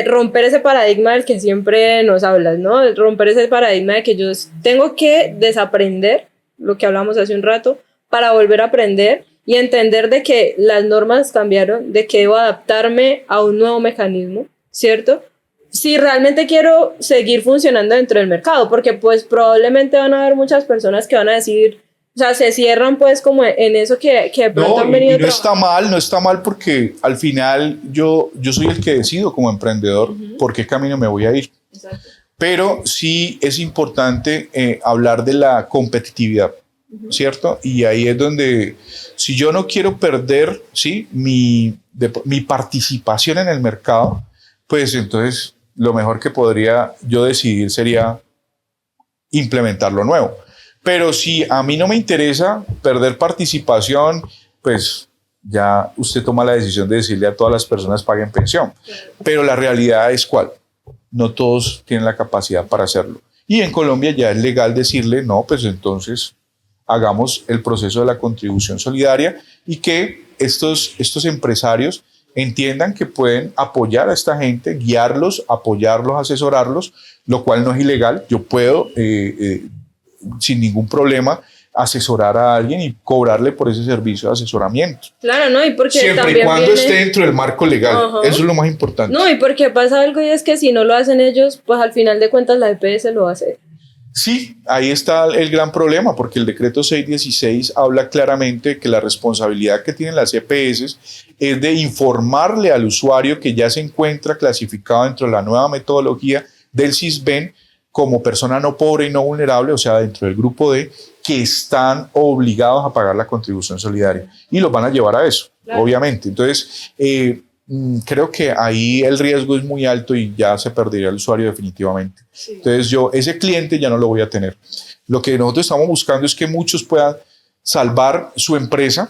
B: romper ese paradigma del que siempre nos hablas, ¿no? Romper ese paradigma de que yo tengo que desaprender lo que hablamos hace un rato para volver a aprender y entender de que las normas cambiaron, de que debo adaptarme a un nuevo mecanismo, ¿cierto? Si realmente quiero seguir funcionando dentro del mercado, porque pues probablemente van a haber muchas personas que van a decir, o sea, se cierran pues como en eso que de pronto han venido.
A: No está mal porque al final yo soy el que decido como emprendedor por qué camino me voy a ir.
B: Exacto.
A: Pero sí es importante hablar de la competitividad, ¿cierto? Y ahí es donde, si yo no quiero perder, ¿sí?, mi participación en el mercado, pues entonces lo mejor que podría yo decidir sería implementar lo nuevo. Pero si a mí no me interesa perder participación, pues ya usted toma la decisión de decirle a todas las personas paguen pensión. Pero la realidad es ¿cuál? No todos tienen la capacidad para hacerlo. Y en Colombia ya es legal decirle, no, pues entonces hagamos el proceso de la contribución solidaria y que estos empresarios entiendan que pueden apoyar a esta gente, guiarlos, apoyarlos, asesorarlos, lo cual no es ilegal. Yo puedo, sin ningún problema, asesorar a alguien y cobrarle por ese servicio de asesoramiento.
B: Claro, ¿no? Y porque
A: siempre y cuando esté dentro del marco legal. Eso es lo más importante.
B: No, y porque pasa algo y es que si no lo hacen ellos, pues al final de cuentas la EPS lo va a hacer.
A: Sí, ahí está el gran problema, porque el decreto 616 habla claramente que la responsabilidad que tienen las EPS es de informarle al usuario que ya se encuentra clasificado dentro de la nueva metodología del SISBEN como persona no pobre y no vulnerable, o sea, dentro del grupo D, que están obligados a pagar la contribución solidaria y los van a llevar a eso, claro, obviamente. Entonces, creo que ahí el riesgo es muy alto y ya se perdería el usuario definitivamente. Sí. Entonces ese cliente ya no lo voy a tener. Lo que nosotros estamos buscando es que muchos puedan salvar su empresa,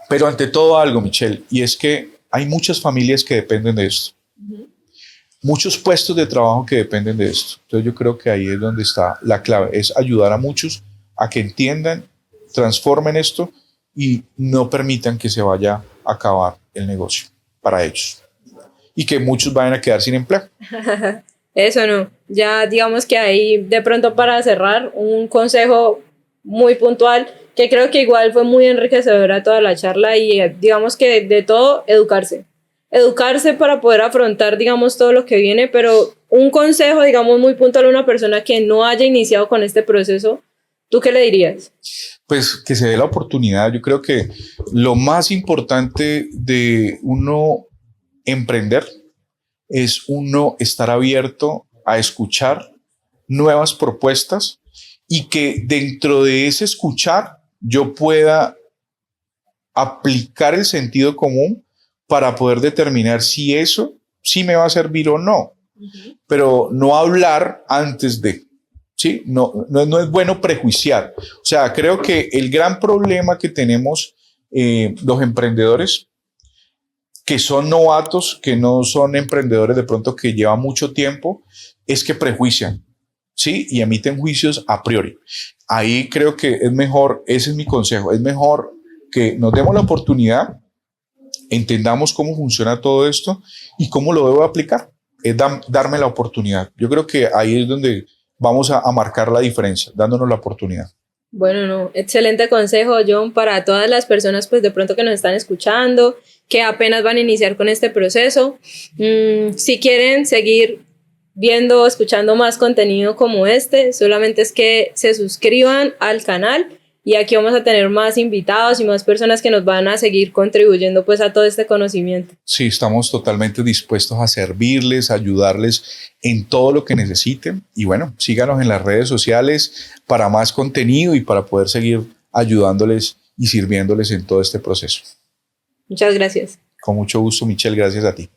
A: pero ante todo algo, Michelle, y es que hay muchas familias que dependen de esto. Muchos puestos de trabajo que dependen de esto. Entonces yo creo que ahí es donde está la clave, es ayudar a muchos a que entiendan, transformen esto y no permitan que se vaya a acabar el negocio para ellos y que muchos vayan a quedar sin empleo.
B: Eso no, ya digamos que ahí de pronto para cerrar un consejo muy puntual que creo que igual fue muy enriquecedora toda la charla y digamos que de todo educarse para poder afrontar digamos todo lo que viene, pero un consejo digamos muy puntual a una persona que no haya iniciado con este proceso, ¿tú qué le dirías?
A: Pues que se dé la oportunidad. Yo creo que lo más importante de uno emprender es uno estar abierto a escuchar nuevas propuestas y que dentro de ese escuchar yo pueda aplicar el sentido común para poder determinar si eso sí me va a servir o no. Pero no hablar antes de. ¿Sí? No es bueno prejuiciar. O sea, creo que el gran problema que tenemos los emprendedores que son novatos, que no son emprendedores de pronto que llevan mucho tiempo, es que prejuician, ¿sí? Y emiten juicios a priori. Ahí creo que es mejor, ese es mi consejo, es mejor que nos demos la oportunidad, entendamos cómo funciona todo esto y cómo lo debo aplicar. Es darme la oportunidad. Yo creo que ahí es donde vamos a marcar la diferencia, dándonos la oportunidad.
B: Bueno, no, excelente consejo, John, para todas las personas, pues de pronto que nos están escuchando, que apenas van a iniciar con este proceso. Si quieren seguir viendo o escuchando más contenido como este, solamente es que se suscriban al canal y aquí vamos a tener más invitados y más personas que nos van a seguir contribuyendo pues a todo este conocimiento.
A: Sí, estamos totalmente dispuestos a servirles, a ayudarles en todo lo que necesiten y bueno, síganos en las redes sociales para más contenido y para poder seguir ayudándoles y sirviéndoles en todo este proceso.
B: Muchas gracias.
A: Con mucho gusto, Michelle, gracias a ti.